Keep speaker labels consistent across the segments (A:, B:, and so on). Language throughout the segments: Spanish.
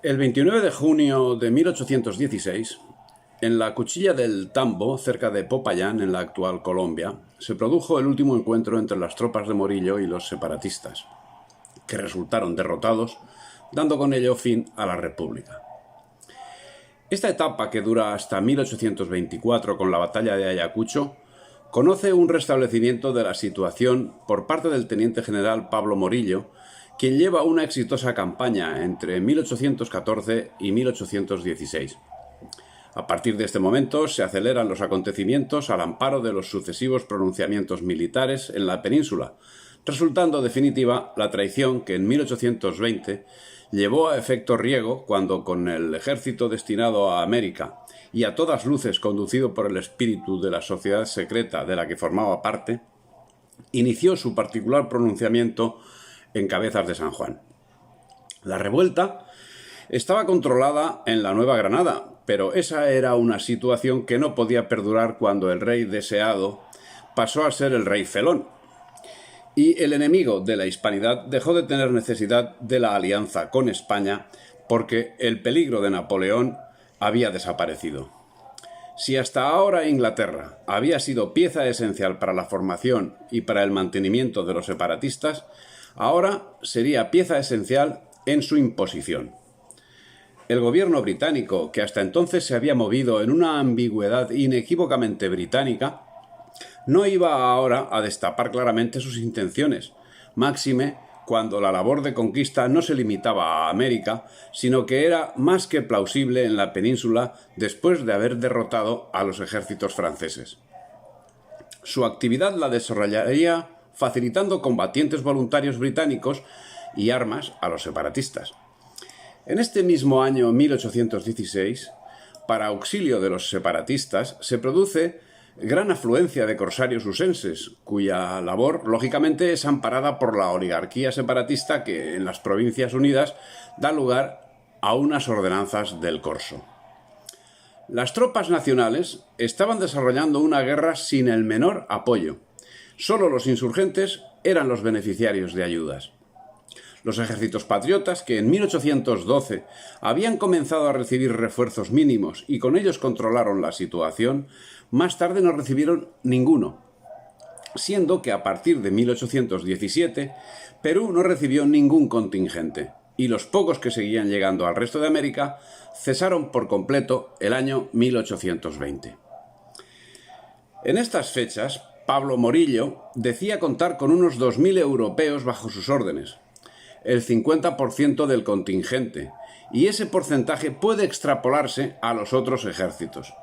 A: El 29 de junio de 1816, en la Cuchilla del Tambo, cerca de Popayán, en la actual Colombia, se produjo el último encuentro entre las tropas de Morillo y los separatistas, que resultaron derrotados, dando con ello fin a la República. Esta etapa, que dura hasta 1824 con la batalla de Ayacucho, conoce un restablecimiento de la situación por parte del teniente general Pablo Morillo, quien lleva una exitosa campaña entre 1814 y 1816. A partir de este momento se aceleran los acontecimientos al amparo de los sucesivos pronunciamientos militares en la península, resultando definitiva la traición que en 1820 llevó a efecto Riego cuando, con el ejército destinado a América y a todas luces conducido por el espíritu de la sociedad secreta de la que formaba parte, inició su particular pronunciamiento en Cabezas de San Juan. La revuelta estaba controlada en la Nueva Granada, pero esa era una situación que no podía perdurar cuando el rey deseado pasó a ser el rey felón, y el enemigo de la hispanidad dejó de tener necesidad de la alianza con España porque el peligro de Napoleón había desaparecido. Si hasta ahora Inglaterra había sido pieza esencial para la formación y para el mantenimiento de los separatistas, ahora sería pieza esencial en su imposición. El gobierno británico, que hasta entonces se había movido en una ambigüedad inequívocamente británica, no iba ahora a destapar claramente sus intenciones, máxime cuando la labor de conquista no se limitaba a América, sino que era más que plausible en la península después de haber derrotado a los ejércitos franceses. Su actividad la desarrollaría facilitando combatientes voluntarios británicos y armas a los separatistas. En este mismo año 1816, para auxilio de los separatistas, se produce gran afluencia de corsarios usenses, cuya labor, lógicamente, es amparada por la oligarquía separatista que, en las Provincias Unidas, da lugar a unas ordenanzas del corso. Las tropas nacionales estaban desarrollando una guerra sin el menor apoyo. Solo los insurgentes eran los beneficiarios de ayudas. Los ejércitos patriotas, que en 1812 habían comenzado a recibir refuerzos mínimos y con ellos controlaron la situación, más tarde no recibieron ninguno, siendo que a partir de 1817 Perú no recibió ningún contingente y los pocos que seguían llegando al resto de América cesaron por completo el año 1820. En estas fechas, Pablo Morillo decía contar con unos 2.000 europeos bajo sus órdenes, el 50% del contingente, y ese porcentaje puede extrapolarse a los otros ejércitos.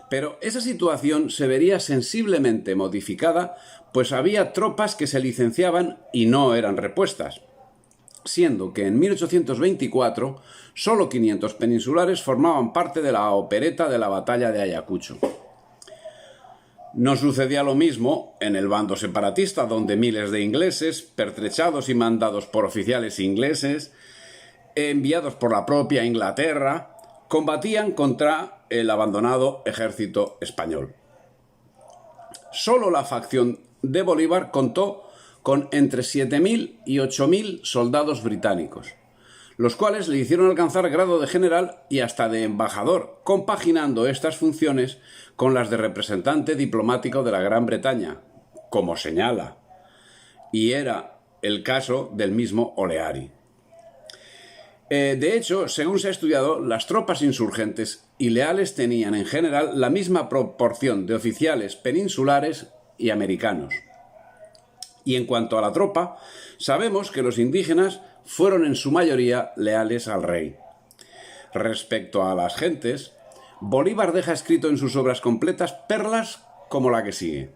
A: Pero esa situación se vería sensiblemente modificada, pues había tropas que se licenciaban y no eran repuestas, siendo que en 1824 solo 500 peninsulares formaban parte de la opereta de la batalla de Ayacucho. No sucedía lo mismo en el bando separatista, donde miles de ingleses, pertrechados y mandados por oficiales ingleses, enviados por la propia Inglaterra, combatían contra el abandonado ejército español. Solo la facción de Bolívar contó con entre 7.000 y 8.000 soldados británicos, los cuales le hicieron alcanzar grado de general y hasta de embajador, compaginando estas funciones con las de representante diplomático de la Gran Bretaña, como señala, y era el caso del mismo Oleari. De hecho, según se ha estudiado, las tropas insurgentes y leales tenían en general la misma proporción de oficiales peninsulares y americanos. Y en cuanto a la tropa, sabemos que los indígenas fueron en su mayoría leales al rey. Respecto a las gentes, Bolívar deja escrito en sus obras completas perlas como la que sigue.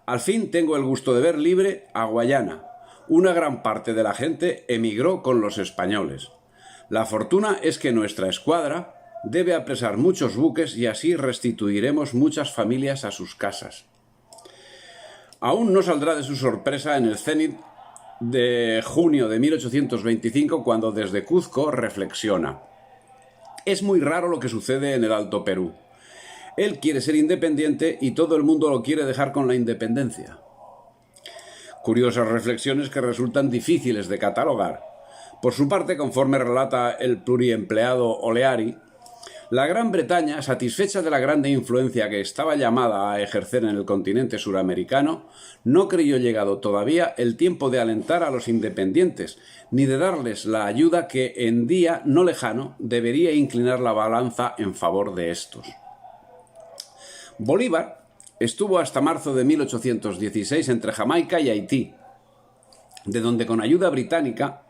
A: Al fin tengo el gusto de ver libre a Guayana. Una gran parte de la gente emigró con los españoles. La fortuna es que nuestra escuadra debe apresar muchos buques y así restituiremos muchas familias a sus casas. Aún no saldrá de su sorpresa en el cenit de junio de 1825 cuando desde Cuzco reflexiona: es muy raro lo que sucede en el Alto Perú. Él quiere ser independiente y todo el mundo lo quiere dejar con la independencia. Curiosas reflexiones que resultan difíciles de catalogar, Por su parte, conforme relata el pluriempleado Oleari, la Gran Bretaña, satisfecha de la grande influencia que estaba llamada a ejercer en el continente suramericano, no creyó llegado todavía el tiempo de alentar a los independientes, ni de darles la ayuda que en día no lejano debería inclinar la balanza en favor de estos. Bolívar estuvo hasta marzo de 1816 entre Jamaica y Haití, de donde con ayuda británica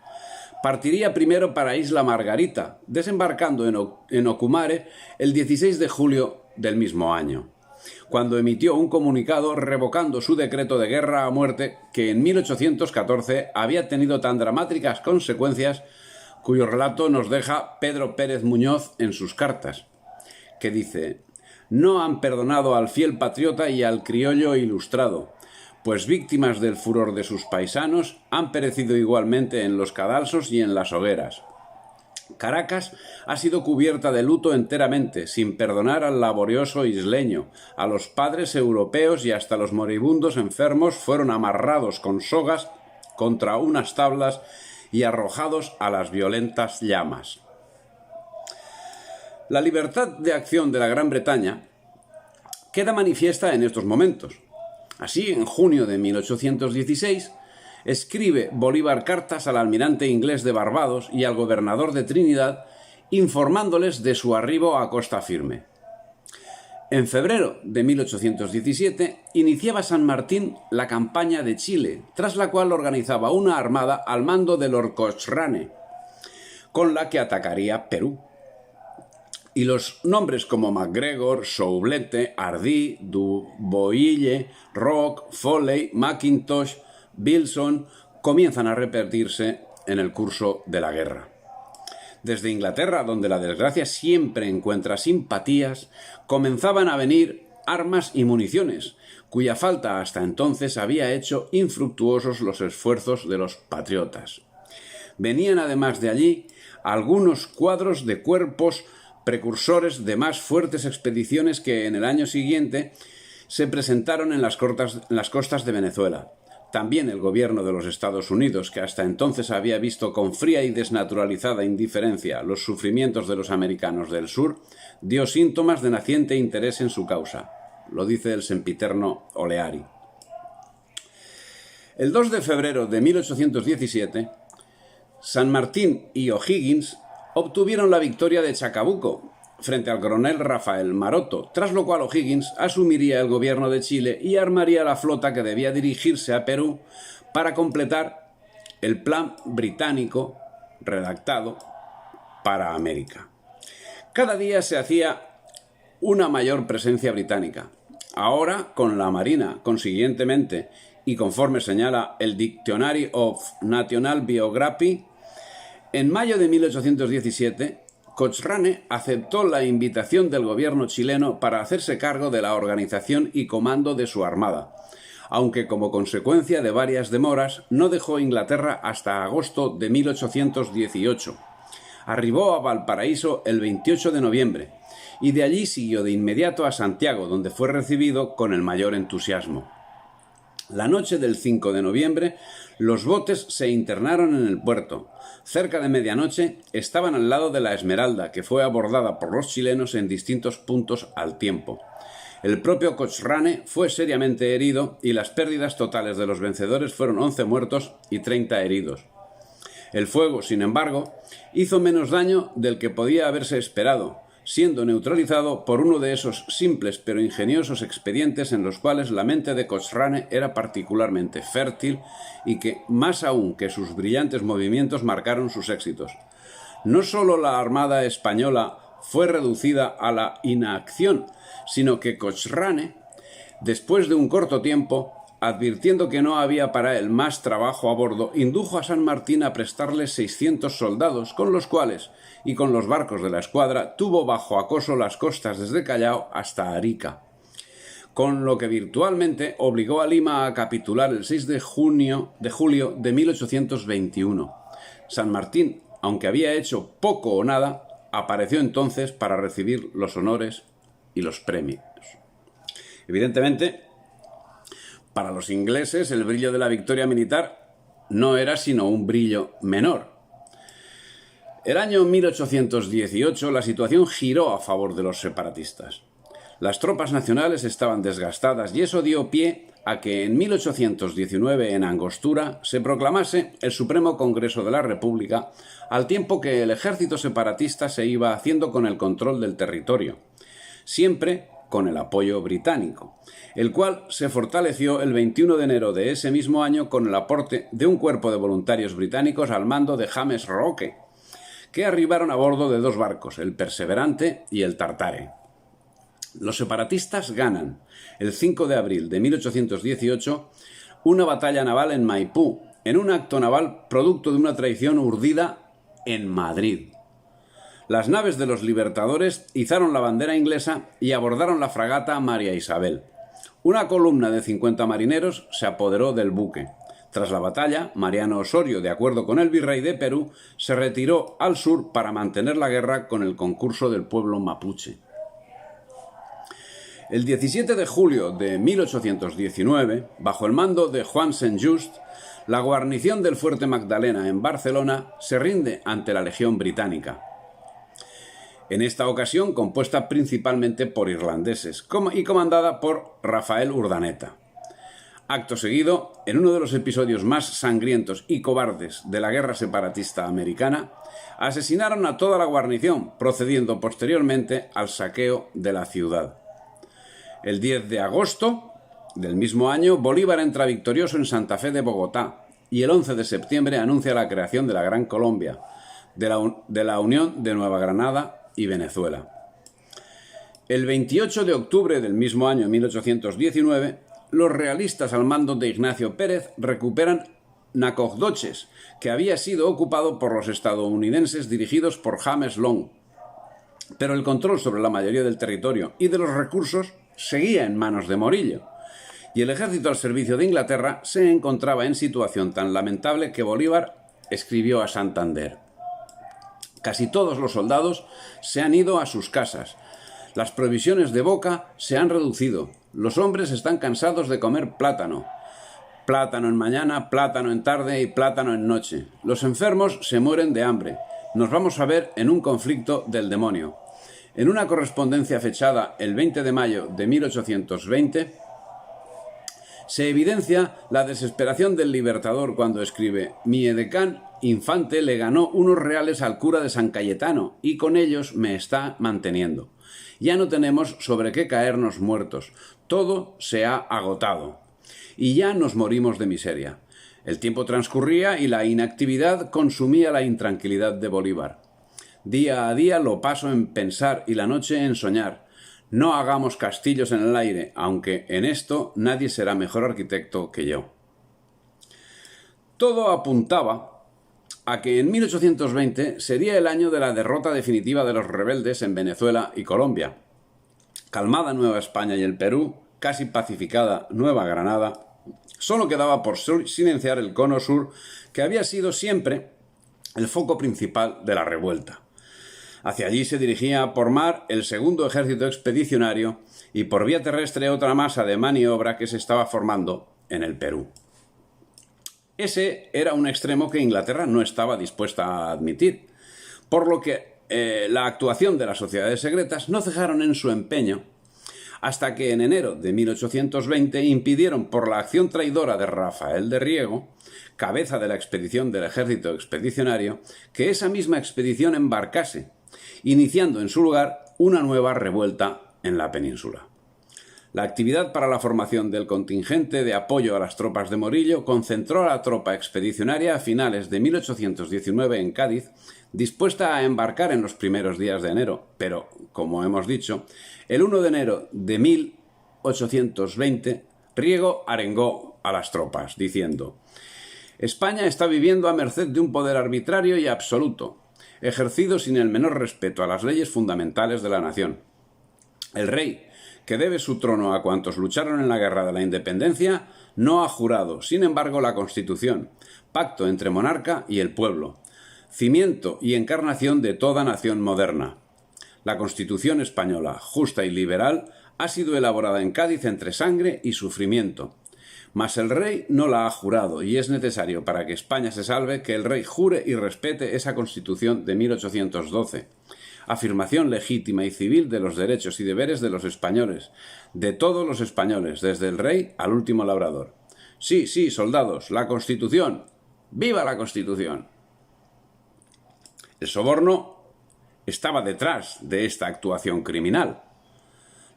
A: partiría primero para Isla Margarita, desembarcando en Ocumare el 16 de julio del mismo año, cuando emitió un comunicado revocando su decreto de guerra a muerte que en 1814 había tenido tan dramáticas consecuencias, cuyo relato nos deja Pedro Pérez Muñoz en sus cartas, que dice: «No han perdonado al fiel patriota y al criollo ilustrado, pues víctimas del furor de sus paisanos han perecido igualmente en los cadalsos y en las hogueras. Caracas ha sido cubierta de luto enteramente, sin perdonar al laborioso isleño, a los padres europeos y hasta los moribundos enfermos fueron amarrados con sogas contra unas tablas y arrojados a las violentas llamas». La libertad de acción de la Gran Bretaña queda manifiesta en estos momentos. Así, en junio de 1816, escribe Bolívar cartas al almirante inglés de Barbados y al gobernador de Trinidad, informándoles de su arribo a costa firme. En febrero de 1817 iniciaba San Martín la campaña de Chile, tras la cual organizaba una armada al mando de Lord Cochrane, con la que atacaría Perú. Y los nombres como MacGregor, Soublette, Hardy, Du Bois, Rock, Foley, Mackintosh, Wilson comienzan a repetirse en el curso de la guerra. Desde Inglaterra, donde la desgracia siempre encuentra simpatías, comenzaban a venir armas y municiones, cuya falta hasta entonces había hecho infructuosos los esfuerzos de los patriotas. Venían además de allí algunos cuadros de cuerpos precursores de más fuertes expediciones que en el año siguiente se presentaron en las costas de Venezuela. También el gobierno de los Estados Unidos, que hasta entonces había visto con fría y desnaturalizada indiferencia los sufrimientos de los americanos del sur, dio síntomas de naciente interés en su causa. Lo dice el sempiterno Oleari. El 2 de febrero de 1817, San Martín y O'Higgins obtuvieron la victoria de Chacabuco frente al coronel Rafael Maroto, tras lo cual O'Higgins asumiría el gobierno de Chile y armaría la flota que debía dirigirse a Perú para completar el plan británico redactado para América. Cada día se hacía una mayor presencia británica. Ahora con la Marina, consiguientemente, y conforme señala el Dictionary of National Biography, en mayo de 1817, Cochrane aceptó la invitación del gobierno chileno para hacerse cargo de la organización y comando de su armada, aunque como consecuencia de varias demoras no dejó Inglaterra hasta agosto de 1818. Arribó a Valparaíso el 28 de noviembre y de allí siguió de inmediato a Santiago, donde fue recibido con el mayor entusiasmo. La noche del 5 de noviembre, los botes se internaron en el puerto. Cerca de medianoche estaban al lado de la Esmeralda, que fue abordada por los chilenos en distintos puntos al tiempo. El propio Cochrane fue seriamente herido y las pérdidas totales de los vencedores fueron 11 muertos y 30 heridos. El fuego, sin embargo, hizo menos daño del que podía haberse esperado, siendo neutralizado por uno de esos simples pero ingeniosos expedientes en los cuales la mente de Cochrane era particularmente fértil y que, más aún que sus brillantes movimientos, marcaron sus éxitos. No solo la Armada española fue reducida a la inacción, sino que Cochrane, después de un corto tiempo, advirtiendo que no había para él más trabajo a bordo, indujo a San Martín a prestarle 600 soldados, con los cuales, y con los barcos de la escuadra, tuvo bajo acoso las costas desde Callao hasta Arica, con lo que virtualmente obligó a Lima a capitular el 6 de julio de 1821. San Martín, aunque había hecho poco o nada, apareció entonces para recibir los honores y los premios. Evidentemente, para los ingleses el brillo de la victoria militar no era sino un brillo menor. el año 1818 la situación giró a favor de los separatistas. Las tropas nacionales estaban desgastadas y eso dio pie a que en 1819 en Angostura se proclamase el Supremo Congreso de la República, al tiempo que el ejército separatista se iba haciendo con el control del territorio, siempre con el apoyo británico, el cual se fortaleció el 21 de enero de ese mismo año con el aporte de un cuerpo de voluntarios británicos al mando de James Roque, que arribaron a bordo de dos barcos, el Perseverante y el Tartare. Los separatistas ganan, el 5 de abril de 1818, una batalla naval en Maipú, en un acto naval producto de una traición urdida en Madrid. Las naves de los libertadores izaron la bandera inglesa y abordaron la fragata María Isabel. Una columna de 50 marineros se apoderó del buque. Tras la batalla, Mariano Osorio, de acuerdo con el virrey de Perú, se retiró al sur para mantener la guerra con el concurso del pueblo mapuche. El 17 de julio de 1819, bajo el mando de Juan Saint-Just, la guarnición del Fuerte Magdalena en Barcelona se rinde ante la Legión Británica. En esta ocasión compuesta principalmente por irlandeses y comandada por Rafael Urdaneta. Acto seguido, en uno de los episodios más sangrientos y cobardes de la guerra separatista americana, asesinaron a toda la guarnición, procediendo posteriormente al saqueo de la ciudad. El 10 de agosto del mismo año, Bolívar entra victorioso en Santa Fe de Bogotá y el 11 de septiembre anuncia la creación de la Gran Colombia, de la Unión de Nueva Granada y Venezuela. El 28 de octubre del mismo año 1819, los realistas al mando de Ignacio Pérez recuperan Nacogdoches, que había sido ocupado por los estadounidenses dirigidos por James Long. Pero el control sobre la mayoría del territorio y de los recursos seguía en manos de Morillo, y el ejército al servicio de Inglaterra se encontraba en situación tan lamentable que Bolívar escribió a Santander: casi todos los soldados se han ido a sus casas, las provisiones de boca se han reducido, los hombres están cansados de comer plátano, plátano en mañana, plátano en tarde y plátano en noche, los enfermos se mueren de hambre, nos vamos a ver en un conflicto del demonio. En una correspondencia fechada el 20 de mayo de 1820, se evidencia la desesperación del libertador cuando escribe: mi edecán infante le ganó unos reales al cura de San Cayetano y con ellos me está manteniendo. Ya no tenemos sobre qué caernos muertos, todo se ha agotado y ya nos morimos de miseria. El tiempo transcurría y la inactividad consumía la intranquilidad de Bolívar. Día a día lo paso en pensar y la noche en soñar. No hagamos castillos en el aire, aunque en esto nadie será mejor arquitecto que yo. Todo apuntaba a que en 1820 sería el año de la derrota definitiva de los rebeldes en Venezuela y Colombia. Calmada Nueva España y el Perú, casi pacificada Nueva Granada, solo quedaba por silenciar el cono sur, que había sido siempre el foco principal de la revuelta. Hacia allí se dirigía por mar el segundo ejército expedicionario y por vía terrestre otra masa de maniobra que se estaba formando en el Perú. Ese era un extremo que Inglaterra no estaba dispuesta a admitir, por lo que la actuación de las sociedades secretas no cejaron en su empeño hasta que en enero de 1820 impidieron por la acción traidora de Rafael de Riego, cabeza de la expedición del ejército expedicionario, que esa misma expedición embarcase, iniciando en su lugar una nueva revuelta en la península. La actividad para la formación del contingente de apoyo a las tropas de Morillo concentró a la tropa expedicionaria a finales de 1819 en Cádiz, dispuesta a embarcar en los primeros días de enero, pero, como hemos dicho, el 1 de enero de 1820, Riego arengó a las tropas, diciendo: España está viviendo a merced de un poder arbitrario y absoluto, ejercido sin el menor respeto a las leyes fundamentales de la nación. El rey, que debe su trono a cuantos lucharon en la guerra de la independencia, no ha jurado, sin embargo, la Constitución, pacto entre monarca y el pueblo, cimiento y encarnación de toda nación moderna. La Constitución española, justa y liberal, ha sido elaborada en Cádiz entre sangre y sufrimiento. Mas el rey no la ha jurado y es necesario para que España se salve que el rey jure y respete esa Constitución de 1812, afirmación legítima y civil de los derechos y deberes de los españoles, de todos los españoles, desde el rey al último labrador. Sí, sí, soldados, la Constitución. ¡Viva la Constitución! El soborno estaba detrás de esta actuación criminal.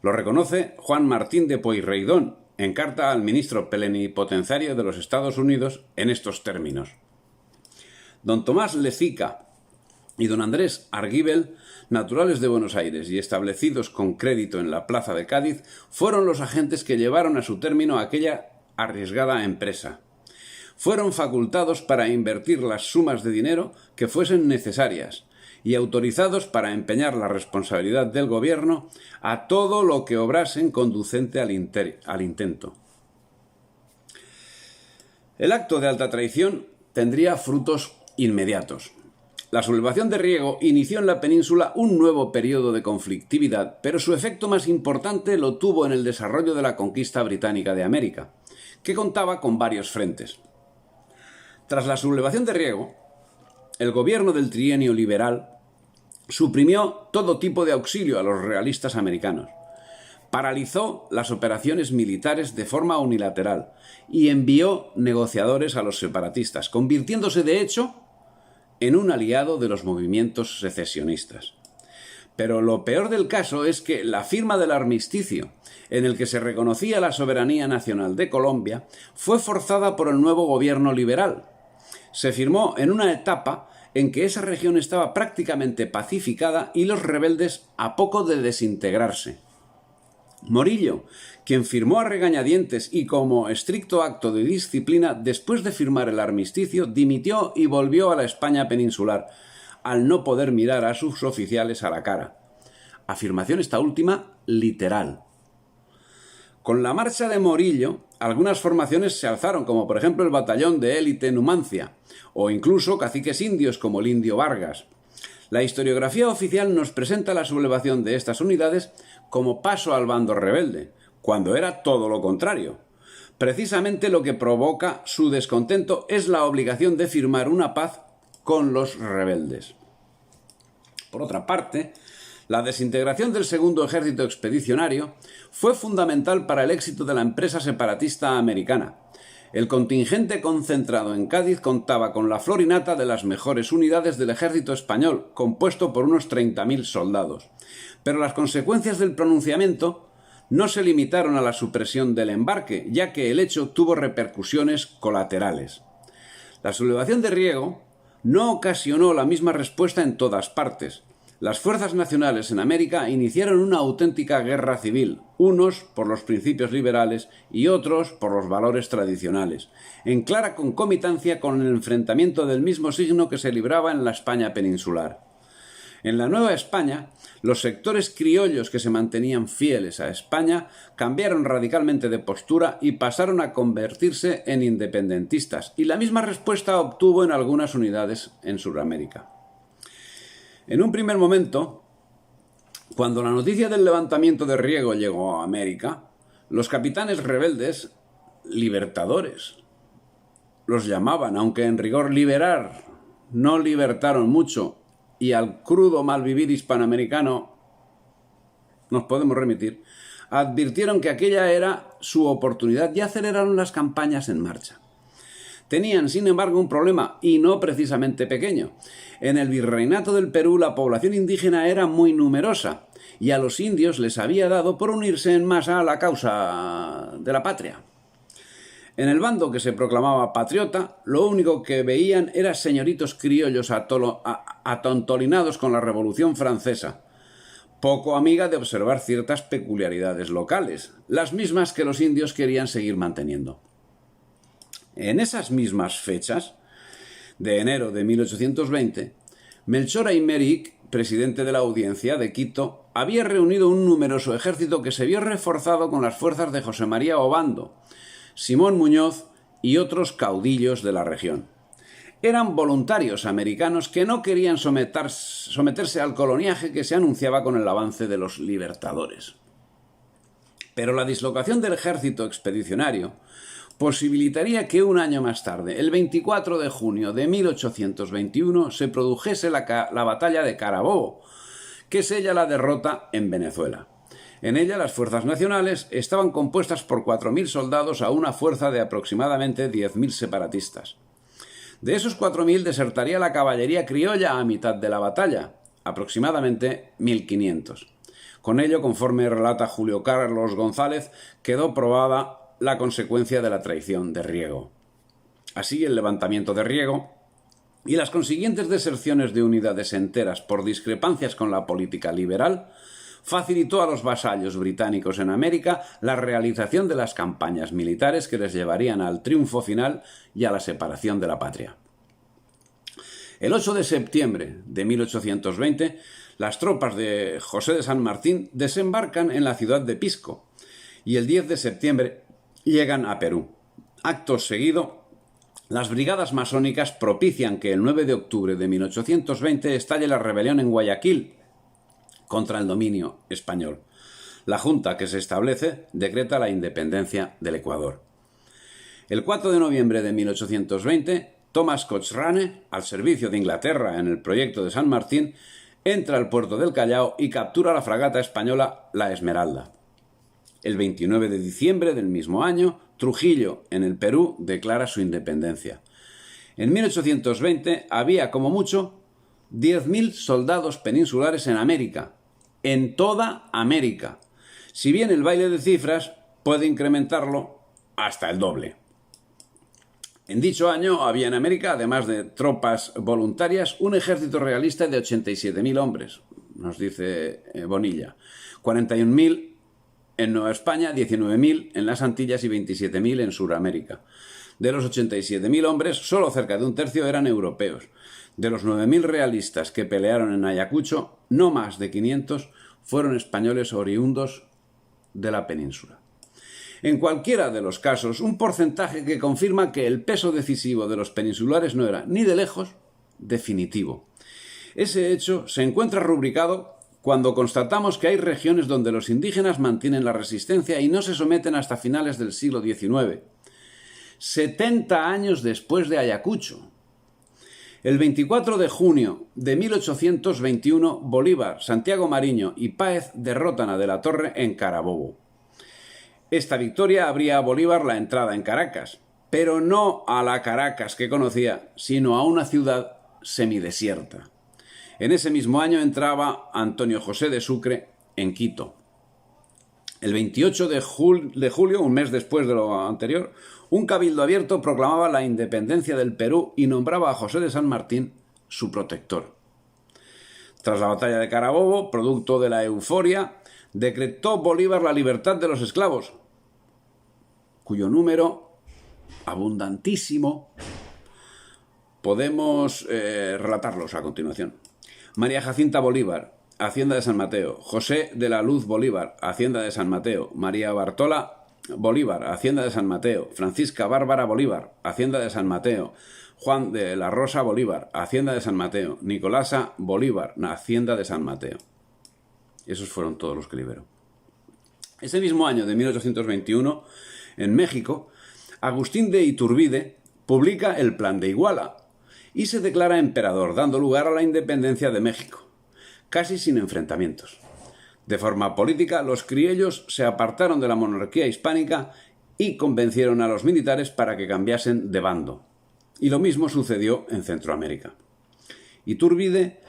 A: Lo reconoce Juan Martín de Pueyrredón en carta al ministro plenipotenciario de los Estados Unidos en estos términos. Don Tomás Lezica y don Andrés Argüelles, naturales de Buenos Aires y establecidos con crédito en la plaza de Cádiz, fueron los agentes que llevaron a su término aquella arriesgada empresa. Fueron facultados para invertir las sumas de dinero que fuesen necesarias y autorizados para empeñar la responsabilidad del gobierno a todo lo que obrasen conducente al intento. El acto de alta traición tendría frutos inmediatos. La sublevación de Riego inició en la península un nuevo periodo de conflictividad, pero su efecto más importante lo tuvo en el desarrollo de la conquista británica de América, que contaba con varios frentes. Tras la sublevación de Riego, el gobierno del trienio liberal suprimió todo tipo de auxilio a los realistas americanos, paralizó las operaciones militares de forma unilateral y envió negociadores a los separatistas, convirtiéndose de hecho en un aliado de los movimientos secesionistas. Pero lo peor del caso es que la firma del armisticio, en el que se reconocía la soberanía nacional de Colombia, fue forzada por el nuevo gobierno liberal. Se firmó en una etapa en que esa región estaba prácticamente pacificada y los rebeldes a poco de desintegrarse. Morillo, quien firmó a regañadientes y como estricto acto de disciplina, después de firmar el armisticio, dimitió y volvió a la España peninsular, al no poder mirar a sus oficiales a la cara. Afirmación esta última literal. Con la marcha de Morillo, algunas formaciones se alzaron, como por ejemplo el batallón de élite Numancia, o incluso caciques indios como el indio Vargas. La historiografía oficial nos presenta la sublevación de estas unidades como paso al bando rebelde, cuando era todo lo contrario. Precisamente lo que provoca su descontento es la obligación de firmar una paz con los rebeldes. Por otra parte, la desintegración del segundo ejército expedicionario fue fundamental para el éxito de la empresa separatista americana. El contingente concentrado en Cádiz contaba con la flor y nata de las mejores unidades del ejército español, compuesto por unos 30.000 soldados. Pero las consecuencias del pronunciamiento no se limitaron a la supresión del embarque, ya que el hecho tuvo repercusiones colaterales. La sublevación de Riego no ocasionó la misma respuesta en todas partes. Las fuerzas nacionales en América iniciaron una auténtica guerra civil, unos por los principios liberales y otros por los valores tradicionales, en clara concomitancia con el enfrentamiento del mismo signo que se libraba en la España peninsular. En la Nueva España, los sectores criollos que se mantenían fieles a España cambiaron radicalmente de postura y pasaron a convertirse en independentistas, y la misma respuesta obtuvo en algunas unidades en Sudamérica. En un primer momento, cuando la noticia del levantamiento de Riego llegó a América, los capitanes rebeldes, libertadores, los llamaban, aunque en rigor liberar no libertaron mucho, y al crudo malvivir hispanoamericano nos podemos remitir, advirtieron que aquella era su oportunidad y aceleraron las campañas en marcha. Tenían, sin embargo, un problema, y no precisamente pequeño. En el virreinato del Perú la población indígena era muy numerosa, y a los indios les había dado por unirse en masa a la causa de la patria. En el bando que se proclamaba patriota, lo único que veían eran señoritos criollos atontolinados con la Revolución Francesa, poco amiga de observar ciertas peculiaridades locales, las mismas que los indios querían seguir manteniendo. En esas mismas fechas, de enero de 1820, Melchor Aymerich, presidente de la Audiencia de Quito, había reunido un numeroso ejército que se vio reforzado con las fuerzas de José María Obando, Simón Muñoz y otros caudillos de la región. Eran voluntarios americanos que no querían someterse al coloniaje que se anunciaba con el avance de los libertadores. Pero la dislocación del ejército expedicionario posibilitaría que un año más tarde, el 24 de junio de 1821, se produjese la batalla de Carabobo, que sella la derrota en Venezuela. En ella las fuerzas nacionales estaban compuestas por 4.000 soldados a una fuerza de aproximadamente 10.000 separatistas. De esos 4.000 desertaría la caballería criolla a mitad de la batalla, aproximadamente 1.500. Con ello, conforme relata Julio Carlos González, quedó probada la consecuencia de la traición de Riego. Así, el levantamiento de Riego y las consiguientes deserciones de unidades enteras por discrepancias con la política liberal facilitó a los vasallos británicos en América la realización de las campañas militares que les llevarían al triunfo final y a la separación de la patria. El 8 de septiembre de 1820, las tropas de José de San Martín desembarcan en la ciudad de Pisco y el 10 de septiembre llegan a Perú. Acto seguido, las brigadas masónicas propician que el 9 de octubre de 1820 estalle la rebelión en Guayaquil contra el dominio español. La junta que se establece decreta la independencia del Ecuador. El 4 de noviembre de 1820, Thomas Cochrane, al servicio de Inglaterra en el proyecto de San Martín, entra al puerto del Callao y captura la fragata española La Esmeralda. El 29 de diciembre del mismo año, Trujillo, en el Perú, declara su independencia. En 1820 había, como mucho, 10.000 soldados peninsulares en América, en toda América. Si bien el baile de cifras puede incrementarlo hasta el doble. En dicho año había en América, además de tropas voluntarias, un ejército realista de 87.000 hombres, nos dice Bonilla, 41.000 en Nueva España, 19.000 en las Antillas y 27.000 en Sudamérica. De los 87.000 hombres, solo cerca de un tercio eran europeos. De los 9.000 realistas que pelearon en Ayacucho, no más de 500 fueron españoles oriundos de la península. En cualquiera de los casos, un porcentaje que confirma que el peso decisivo de los peninsulares no era ni de lejos definitivo. Ese hecho se encuentra rubricado cuando constatamos que hay regiones donde los indígenas mantienen la resistencia y no se someten hasta finales del siglo XIX, 70 años después de Ayacucho. El 24 de junio de 1821, Bolívar, Santiago Mariño y Páez derrotan a De la Torre en Carabobo. Esta victoria abría a Bolívar la entrada en Caracas, pero no a la Caracas que conocía, sino a una ciudad semidesierta. En ese mismo año entraba Antonio José de Sucre en Quito. El 28 de julio, un mes después de lo anterior, un cabildo abierto proclamaba la independencia del Perú y nombraba a José de San Martín su protector. Tras la batalla de Carabobo, producto de la euforia, decretó Bolívar la libertad de los esclavos, cuyo número, abundantísimo, podemos relatarlos a continuación. María Jacinta Bolívar, Hacienda de San Mateo. José de la Luz Bolívar, Hacienda de San Mateo. María Bartola Bolívar, Hacienda de San Mateo. Francisca Bárbara Bolívar, Hacienda de San Mateo. Juan de la Rosa Bolívar, Hacienda de San Mateo. Nicolasa Bolívar, Hacienda de San Mateo. Esos fueron todos los que liberó. Ese mismo año de 1821, en México, Agustín de Iturbide publica el Plan de Iguala y se declara emperador, dando lugar a la independencia de México, casi sin enfrentamientos. De forma política, los criollos se apartaron de la monarquía hispánica y convencieron a los militares para que cambiasen de bando. Y lo mismo sucedió en Centroamérica. Iturbide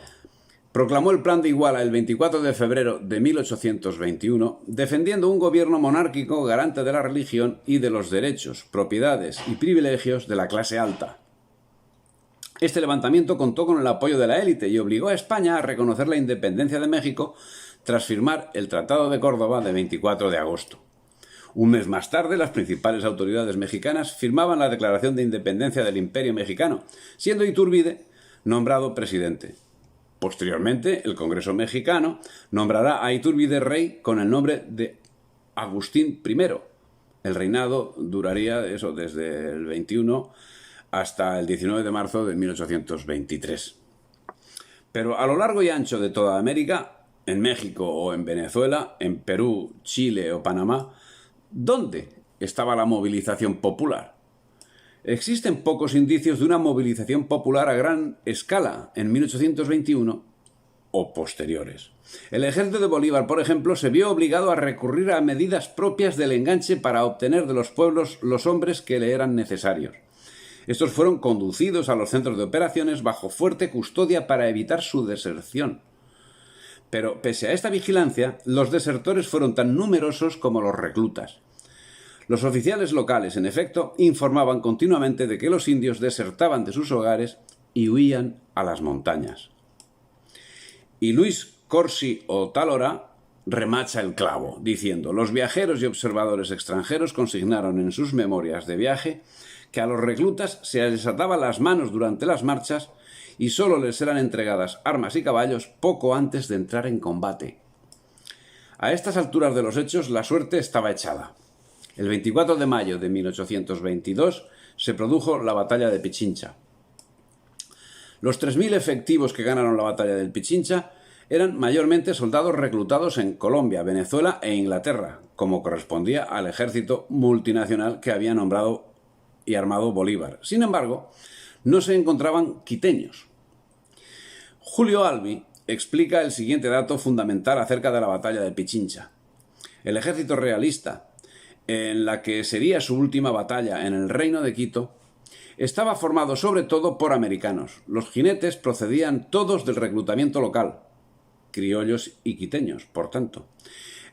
A: proclamó el Plan de Iguala el 24 de febrero de 1821, defendiendo un gobierno monárquico garante de la religión y de los derechos, propiedades y privilegios de la clase alta. Este levantamiento contó con el apoyo de la élite y obligó a España a reconocer la independencia de México tras firmar el Tratado de Córdoba de 24 de agosto. Un mes más tarde, las principales autoridades mexicanas firmaban la Declaración de Independencia del Imperio Mexicano, siendo Iturbide nombrado presidente. Posteriormente, el Congreso mexicano nombrará a Iturbide rey con el nombre de Agustín I. El reinado duraría desde el 21 hasta el 19 de marzo de 1823. Pero a lo largo y ancho de toda América, en México o en Venezuela, en Perú, Chile o Panamá, ¿dónde estaba la movilización popular. Existen pocos indicios de una movilización popular a gran escala en 1821 o posteriores. El ejército de Bolívar, por ejemplo, se vio obligado a recurrir a medidas propias del enganche para obtener de los pueblos los hombres que le eran necesarios. Estos fueron conducidos a los centros de operaciones bajo fuerte custodia para evitar su deserción. Pero, pese a esta vigilancia, los desertores fueron tan numerosos como los reclutas. Los oficiales locales, en efecto, informaban continuamente de que los indios desertaban de sus hogares y huían a las montañas. Y Luis Corsi Otálora remacha el clavo, diciendo: los viajeros y observadores extranjeros consignaron en sus memorias de viaje que a los reclutas se les ataban las manos durante las marchas y solo les eran entregadas armas y caballos poco antes de entrar en combate. A estas alturas de los hechos la suerte estaba echada. El 24 de mayo de 1822 se produjo la batalla de Pichincha. Los 3.000 efectivos que ganaron la batalla del Pichincha eran mayormente soldados reclutados en Colombia, Venezuela e Inglaterra, como correspondía al ejército multinacional que había nombrado y armado Bolívar. Sin embargo, no se encontraban quiteños. Julio Albi explica el siguiente dato fundamental acerca de la batalla de Pichincha. El ejército realista, en la que sería su última batalla en el Reino de Quito, estaba formado sobre todo por americanos. Los jinetes procedían todos del reclutamiento local, criollos y quiteños, por tanto.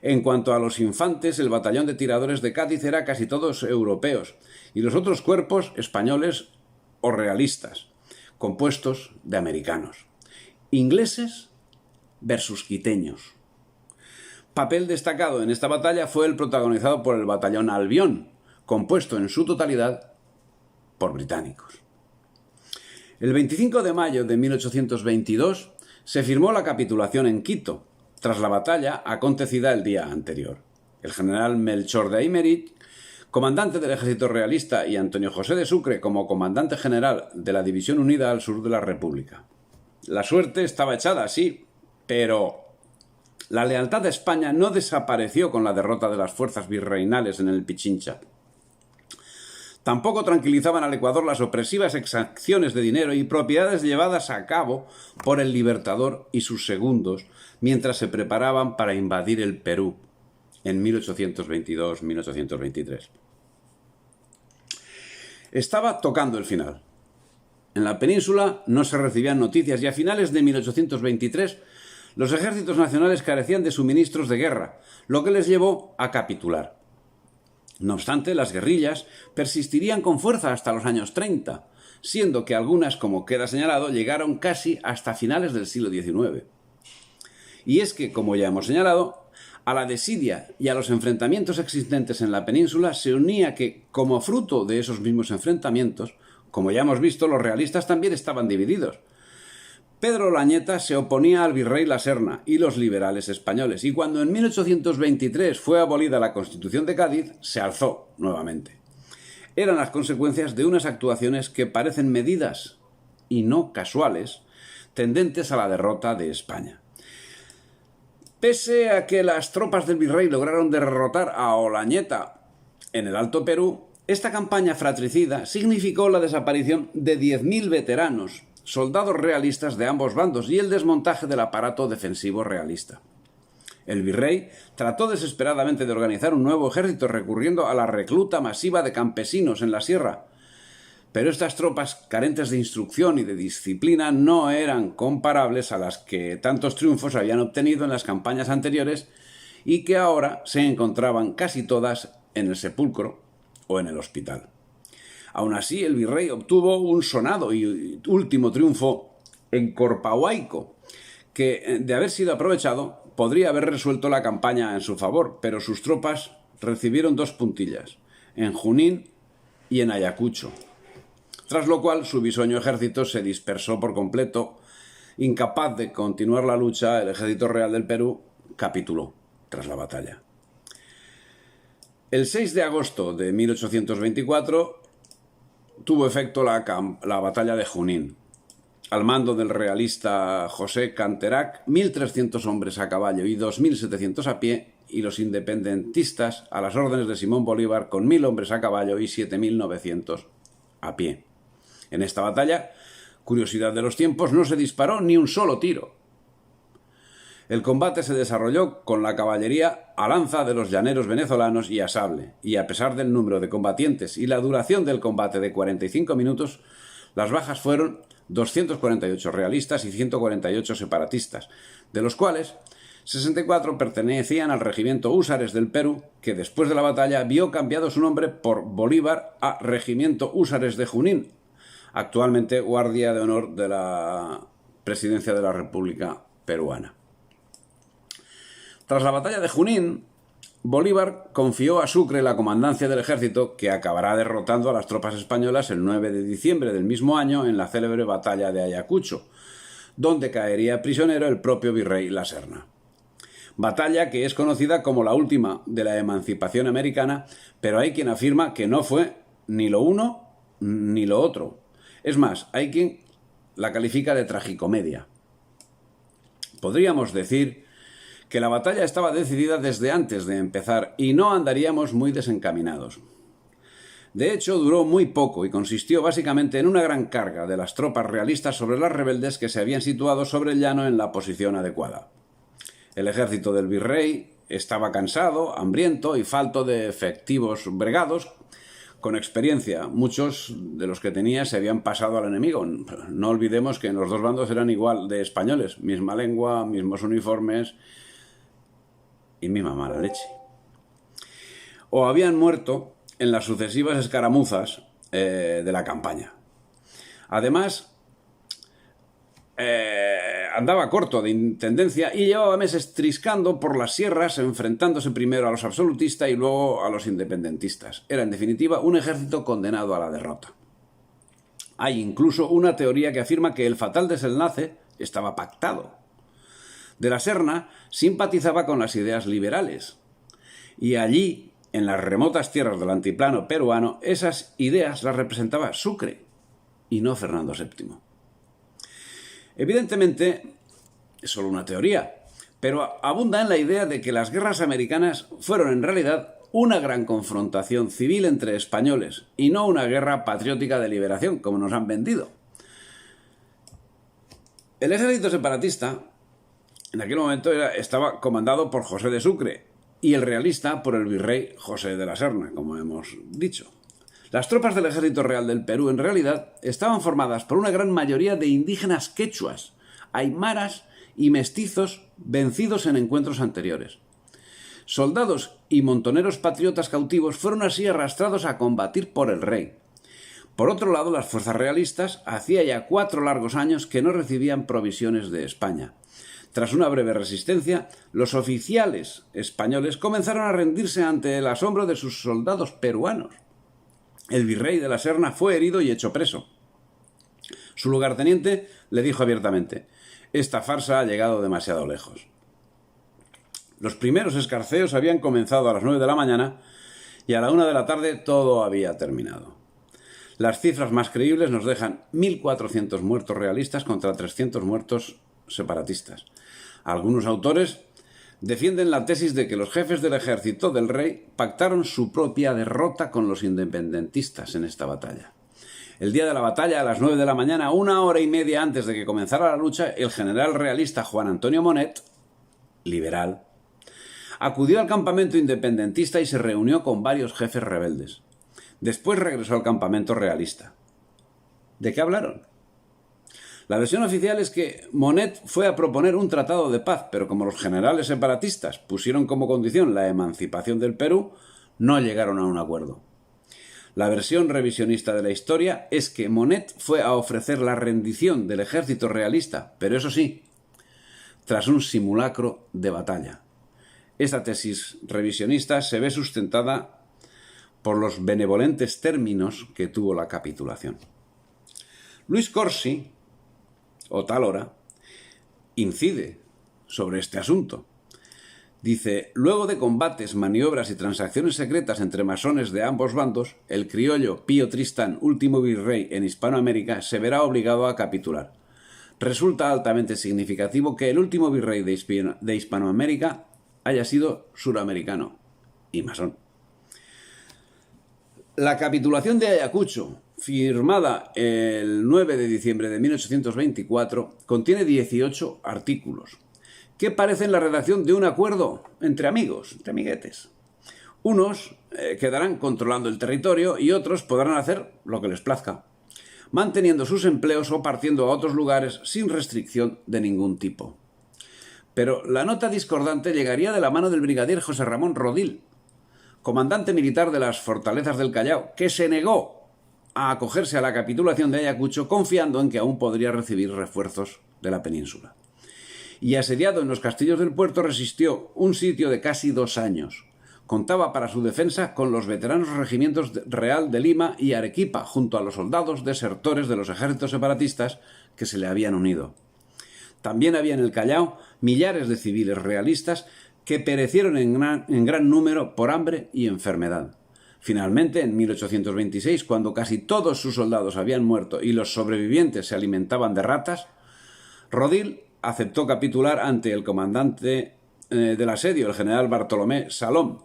A: En cuanto a los infantes, el batallón de tiradores de Cádiz era casi todos europeos, y los otros cuerpos españoles o realistas, compuestos de americanos. Ingleses versus quiteños. Papel destacado en esta batalla fue el protagonizado por el batallón Albión, compuesto en su totalidad por británicos. El 25 de mayo de 1822 se firmó la capitulación en Quito, tras la batalla acontecida el día anterior. El general Melchor de Aymerich, comandante del ejército realista, y Antonio José de Sucre como comandante general de la División Unida al sur de la República. La suerte estaba echada, sí, pero la lealtad de España no desapareció con la derrota de las fuerzas virreinales en el Pichincha. Tampoco tranquilizaban al Ecuador las opresivas exacciones de dinero y propiedades llevadas a cabo por el Libertador y sus segundos mientras se preparaban para invadir el Perú en 1822-1823. Estaba tocando el final. En la península no se recibían noticias y a finales de 1823 los ejércitos nacionales carecían de suministros de guerra, lo que les llevó a capitular. No obstante, las guerrillas persistirían con fuerza hasta los años 30, siendo que algunas, como queda señalado, llegaron casi hasta finales del siglo XIX. Y es que, como ya hemos señalado, a la desidia y a los enfrentamientos existentes en la península se unía que, como fruto de esos mismos enfrentamientos, como ya hemos visto, los realistas también estaban divididos. Pedro Lañeta se oponía al virrey La Serna y los liberales españoles, y cuando en 1823 fue abolida la Constitución de Cádiz, se alzó nuevamente. Eran las consecuencias de unas actuaciones que parecen medidas, y no casuales, tendentes a la derrota de España. Pese a que las tropas del virrey lograron derrotar a Olañeta en el Alto Perú, esta campaña fratricida significó la desaparición de 10.000 veteranos, soldados realistas de ambos bandos y el desmontaje del aparato defensivo realista. El virrey trató desesperadamente de organizar un nuevo ejército recurriendo a la recluta masiva de campesinos en la sierra, pero estas tropas carentes de instrucción y de disciplina no eran comparables a las que tantos triunfos habían obtenido en las campañas anteriores y que ahora se encontraban casi todas en el sepulcro o en el hospital. Aún así, el virrey obtuvo un sonado y último triunfo en Corpahuayco, que, de haber sido aprovechado, podría haber resuelto la campaña en su favor, pero sus tropas recibieron 2 puntillas, en Junín y en Ayacucho, tras lo cual su bisoño ejército se dispersó por completo. Incapaz de continuar la lucha, el ejército real del Perú capituló tras la batalla. El 6 de agosto de 1824 tuvo efecto la batalla de Junín. Al mando del realista José Canterac, 1.300 hombres a caballo y 2.700 a pie y los independentistas a las órdenes de Simón Bolívar con 1000 hombres a caballo y 7900 a pie. En esta batalla, curiosidad de los tiempos, no se disparó ni un solo tiro. El combate se desarrolló con la caballería a lanza de los llaneros venezolanos y a sable, y a pesar del número de combatientes y la duración del combate de 45 minutos, las bajas fueron 248 realistas y 148 separatistas, de los cuales 64 pertenecían al regimiento Húsares del Perú, que después de la batalla vio cambiado su nombre por Bolívar a Regimiento Húsares de Junín, actualmente Guardia de Honor de la Presidencia de la República Peruana. Tras la batalla de Junín, Bolívar confió a Sucre la comandancia del ejército, que acabará derrotando a las tropas españolas el 9 de diciembre del mismo año en la célebre batalla de Ayacucho, donde caería prisionero el propio virrey La Serna. Batalla que es conocida como la última de la emancipación americana, pero hay quien afirma que no fue ni lo uno ni lo otro. Es más, hay quien la califica de tragicomedia. Podríamos decir que la batalla estaba decidida desde antes de empezar y no andaríamos muy desencaminados. De hecho, duró muy poco y consistió básicamente en una gran carga de las tropas realistas sobre las rebeldes que se habían situado sobre el llano en la posición adecuada. El ejército del virrey estaba cansado, hambriento y falto de efectivos bregados. Con experiencia, muchos de los que tenía se habían pasado al enemigo. No olvidemos que en los dos bandos eran igual de españoles, misma lengua, mismos uniformes y misma mala leche. O habían muerto en las sucesivas escaramuzas de la campaña. Además, andaba corto de intendencia y llevaba meses triscando por las sierras, enfrentándose primero a los absolutistas y luego a los independentistas. Era, en definitiva, un ejército condenado a la derrota. Hay incluso una teoría que afirma que el fatal desenlace estaba pactado. De la Serna simpatizaba con las ideas liberales, y allí, en las remotas tierras del altiplano peruano, esas ideas las representaba Sucre, y no Fernando VII. Evidentemente, es solo una teoría, pero abunda en la idea de que las guerras americanas fueron en realidad una gran confrontación civil entre españoles, y no una guerra patriótica de liberación, como nos han vendido. El ejército separatista en aquel momento estaba comandado por José de Sucre y el realista por el virrey José de la Serna, como hemos dicho. Las tropas del Ejército Real del Perú en realidad estaban formadas por una gran mayoría de indígenas quechuas, aymaras y mestizos vencidos en encuentros anteriores. Soldados y montoneros patriotas cautivos fueron así arrastrados a combatir por el rey. Por otro lado, las fuerzas realistas hacía ya 4 largos años que no recibían provisiones de España. Tras una breve resistencia, los oficiales españoles comenzaron a rendirse ante el asombro de sus soldados peruanos. El virrey de la Serna fue herido y hecho preso. Su lugarteniente le dijo abiertamente: «Esta farsa ha llegado demasiado lejos». Los primeros escarceos habían comenzado a las 9 de la mañana y a la 1 de la tarde todo había terminado. Las cifras más creíbles nos dejan 1.400 muertos realistas contra 300 muertos separatistas. Algunos autores defienden la tesis de que los jefes del ejército del rey pactaron su propia derrota con los independentistas en esta batalla. El día de la batalla, a las 9 de la mañana, 1 hora y media antes de que comenzara la lucha, el general realista Juan Antonio Monet, liberal, acudió al campamento independentista y se reunió con varios jefes rebeldes. Después regresó al campamento realista. ¿De qué hablaron? La versión oficial es que Monet fue a proponer un tratado de paz, pero como los generales separatistas pusieron como condición la emancipación del Perú, no llegaron a un acuerdo. La versión revisionista de la historia es que Monet fue a ofrecer la rendición del ejército realista, pero eso sí, tras un simulacro de batalla. Esta tesis revisionista se ve sustentada por los benevolentes términos que tuvo la capitulación. Luis Corsi, o tal hora, incide sobre este asunto. Dice: luego de combates, maniobras y transacciones secretas entre masones de ambos bandos, el criollo Pío Tristán, último virrey en Hispanoamérica, se verá obligado a capitular. Resulta altamente significativo que el último virrey de Hispanoamérica haya sido suramericano y masón. La capitulación de Ayacucho, firmada el 9 de diciembre de 1824, contiene 18 artículos que parecen la redacción de un acuerdo entre amigos, entre amiguetes. Unos quedarán controlando el territorio y otros podrán hacer lo que les plazca, manteniendo sus empleos o partiendo a otros lugares sin restricción de ningún tipo. Pero la nota discordante llegaría de la mano del brigadier José Ramón Rodil, comandante militar de las fortalezas del Callao, que se negó a acogerse a la capitulación de Ayacucho confiando en que aún podría recibir refuerzos de la península. Y asediado en los castillos del puerto resistió un sitio de casi 2 años. Contaba para su defensa con los veteranos regimientos Real de Lima y Arequipa, junto a los soldados desertores de los ejércitos separatistas que se le habían unido. También había en el Callao millares de civiles realistas que perecieron en gran número por hambre y enfermedad. Finalmente, en 1826, cuando casi todos sus soldados habían muerto y los sobrevivientes se alimentaban de ratas, Rodil aceptó capitular ante el comandante del asedio, el general Bartolomé Salom,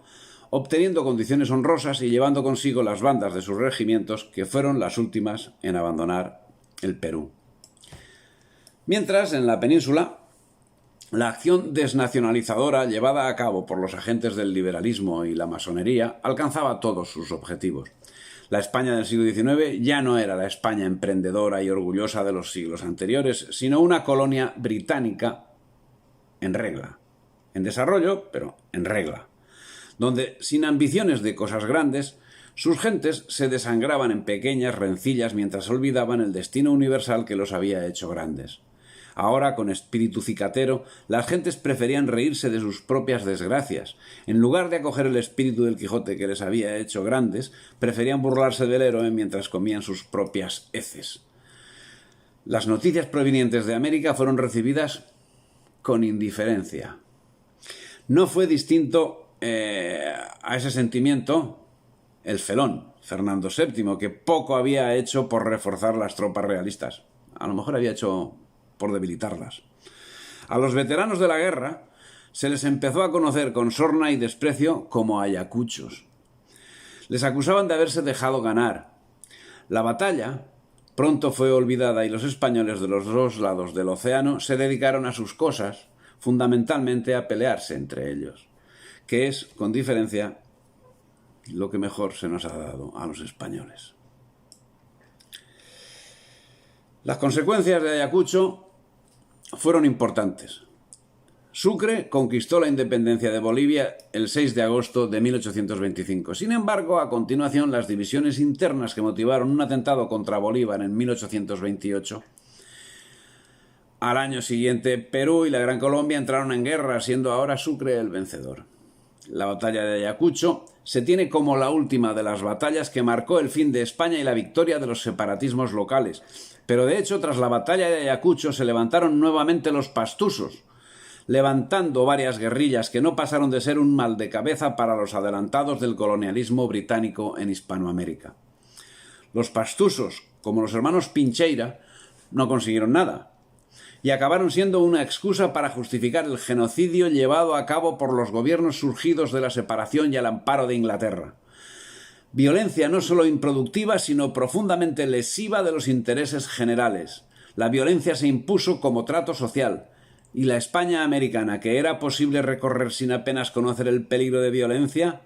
A: obteniendo condiciones honrosas y llevando consigo las bandas de sus regimientos, que fueron las últimas en abandonar el Perú. Mientras, en la península, la acción desnacionalizadora llevada a cabo por los agentes del liberalismo y la masonería alcanzaba todos sus objetivos. La España del siglo XIX ya no era la España emprendedora y orgullosa de los siglos anteriores, sino una colonia británica en regla, en desarrollo, pero en regla, donde, sin ambiciones de cosas grandes, sus gentes se desangraban en pequeñas rencillas mientras olvidaban el destino universal que los había hecho grandes. Ahora, con espíritu cicatero, las gentes preferían reírse de sus propias desgracias. En lugar de acoger el espíritu del Quijote que les había hecho grandes, preferían burlarse del héroe mientras comían sus propias heces. Las noticias provenientes de América fueron recibidas con indiferencia. No fue distinto a ese sentimiento el felón, Fernando VII, que poco había hecho por reforzar las tropas realistas. A lo mejor había hecho por debilitarlas. A los veteranos de la guerra se les empezó a conocer con sorna y desprecio como ayacuchos. Les acusaban de haberse dejado ganar. La batalla pronto fue olvidada y los españoles de los dos lados del océano se dedicaron a sus cosas, fundamentalmente a pelearse entre ellos, que es, con diferencia, lo que mejor se nos ha dado a los españoles. Las consecuencias de Ayacucho fueron importantes. Sucre conquistó la independencia de Bolivia el 6 de agosto de 1825. Sin embargo, a continuación, las divisiones internas que motivaron un atentado contra Bolívar en 1828. Al año siguiente, Perú y la Gran Colombia entraron en guerra, siendo ahora Sucre el vencedor. La batalla de Ayacucho se tiene como la última de las batallas que marcó el fin de España y la victoria de los separatismos locales. Pero de hecho, tras la batalla de Ayacucho se levantaron nuevamente los pastusos, levantando varias guerrillas que no pasaron de ser un mal de cabeza para los adelantados del colonialismo británico en Hispanoamérica. Los pastusos, como los hermanos Pincheira, no consiguieron nada y acabaron siendo una excusa para justificar el genocidio llevado a cabo por los gobiernos surgidos de la separación y al amparo de Inglaterra. Violencia no solo improductiva, sino profundamente lesiva de los intereses generales. La violencia se impuso como trato social, y la España americana, que era posible recorrer sin apenas conocer el peligro de violencia,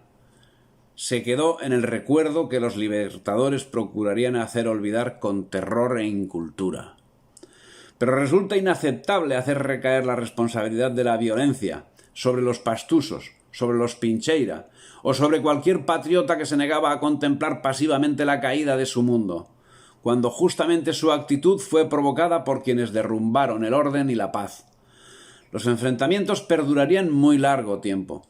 A: se quedó en el recuerdo que los libertadores procurarían hacer olvidar con terror e incultura. Pero resulta inaceptable hacer recaer la responsabilidad de la violencia sobre los pastusos, sobre los Pincheira, o sobre cualquier patriota que se negaba a contemplar pasivamente la caída de su mundo, cuando justamente su actitud fue provocada por quienes derrumbaron el orden y la paz. Los enfrentamientos perdurarían muy largo tiempo,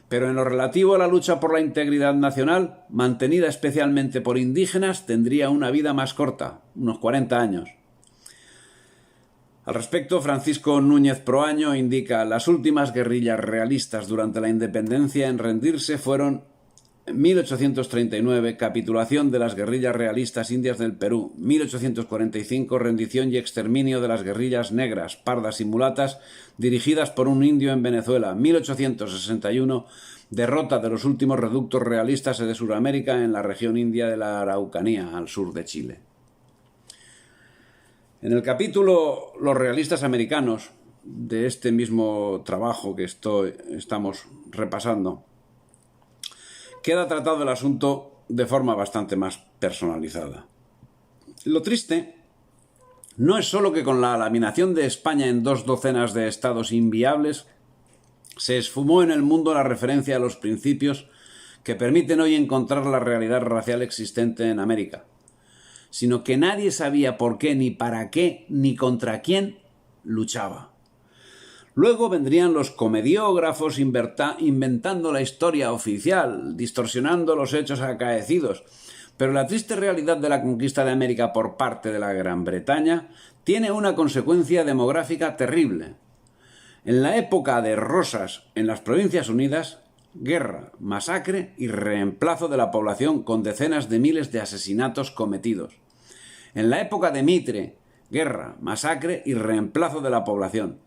A: pero en lo relativo a la lucha por la integridad nacional, mantenida especialmente por indígenas, tendría una vida más corta, unos 40 años. Al respecto, Francisco Núñez Proaño indica: las últimas guerrillas realistas durante la independencia en rendirse fueron 1839, capitulación de las guerrillas realistas indias del Perú. 1845, rendición y exterminio de las guerrillas negras, pardas y mulatas dirigidas por un indio en Venezuela. 1861, derrota de los últimos reductos realistas de Sudamérica en la región india de la Araucanía, al sur de Chile. En el capítulo Los realistas americanos, de este mismo trabajo que estamos repasando, queda tratado el asunto de forma bastante más personalizada. Lo triste no es solo que con la laminación de España en 2 docenas de estados inviables se esfumó en el mundo la referencia a los principios que permiten hoy encontrar la realidad racial existente en América, sino que nadie sabía por qué, ni para qué, ni contra quién luchaba. Luego vendrían los comediógrafos inventando la historia oficial, distorsionando los hechos acaecidos. Pero la triste realidad de la conquista de América por parte de la Gran Bretaña tiene una consecuencia demográfica terrible. En la época de Rosas en las Provincias Unidas, guerra, masacre y reemplazo de la población con decenas de miles de asesinatos cometidos. En la época de Mitre, guerra, masacre y reemplazo de la población.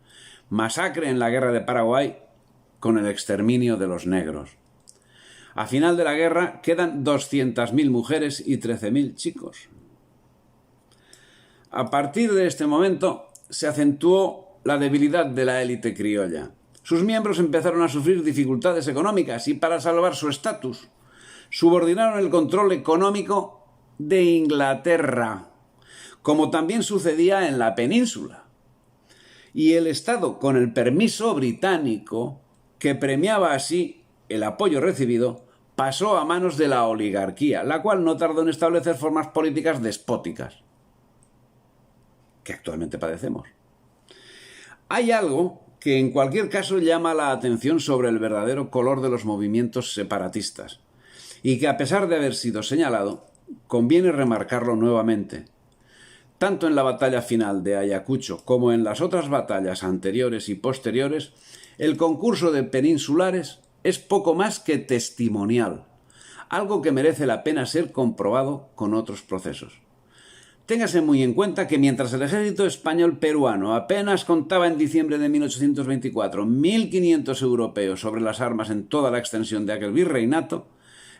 A: Masacre en la guerra de Paraguay con el exterminio de los negros. A final de la guerra quedan 200.000 mujeres y 13.000 chicos. A partir de este momento se acentuó la debilidad de la élite criolla. Sus miembros empezaron a sufrir dificultades económicas y para salvar su estatus subordinaron el control económico de Inglaterra, como también sucedía en la península. Y el Estado, con el permiso británico, que premiaba así el apoyo recibido, pasó a manos de la oligarquía, la cual no tardó en establecer formas políticas despóticas, que actualmente padecemos. Hay algo que en cualquier caso llama la atención sobre el verdadero color de los movimientos separatistas, y que a pesar de haber sido señalado, conviene remarcarlo nuevamente. Tanto en la batalla final de Ayacucho como en las otras batallas anteriores y posteriores, el concurso de peninsulares es poco más que testimonial, algo que merece la pena ser comprobado con otros procesos. Téngase muy en cuenta que mientras el ejército español peruano apenas contaba en diciembre de 1824 1.500 europeos sobre las armas en toda la extensión de aquel virreinato,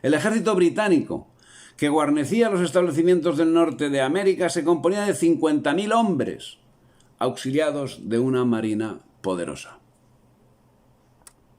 A: el ejército británico, que guarnecía los establecimientos del norte de América, se componía de 50.000 hombres, auxiliados de una marina poderosa.